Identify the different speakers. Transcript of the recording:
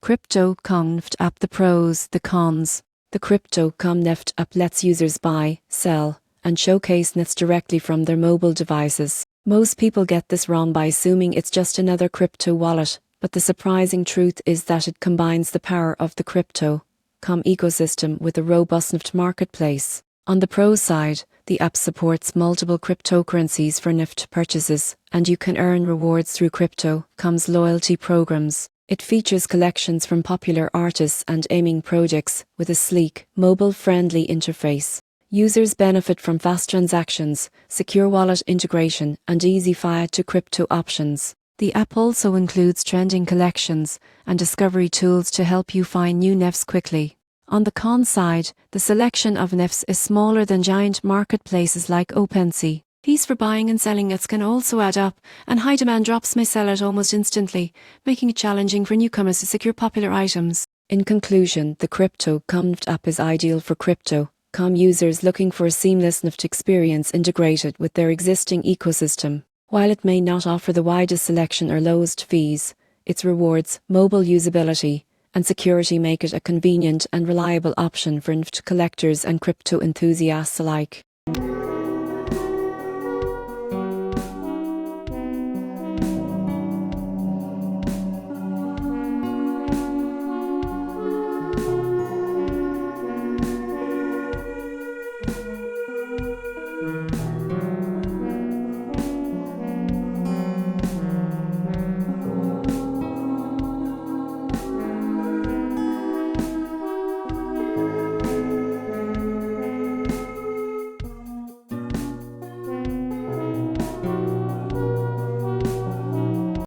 Speaker 1: Cryptocom NFT app. The pros, the cons. The Cryptocom NFT app lets users buy, sell, and showcase NFTs directly from their mobile devices. Most people get this wrong by assuming it's just another crypto wallet, but the surprising truth is that it combines the power of the Cryptocom ecosystem with a robust NFT marketplace. On the pro side, the app supports multiple cryptocurrencies for NFT purchases, and you can earn rewards through Cryptocom's loyalty programs. It features collections from popular artists and aiming projects with a sleek, mobile-friendly interface. Users benefit from fast transactions, secure wallet integration, and easy fiat-to-crypto options. The app also includes trending collections and discovery tools to help you find new NFTs quickly. On the con side, the selection of NFTs is smaller than giant marketplaces like OpenSea. Fees for buying and selling NFTs can also add up, and high demand drops may sell out almost instantly, making it challenging for newcomers to secure popular items. In conclusion, the Cryptocom NFT app is ideal for Cryptocom users looking for a seamless NFT experience integrated with their existing ecosystem. While it may not offer the widest selection or lowest fees, its rewards, mobile usability, and security make it a convenient and reliable option for NFT collectors and crypto enthusiasts alike.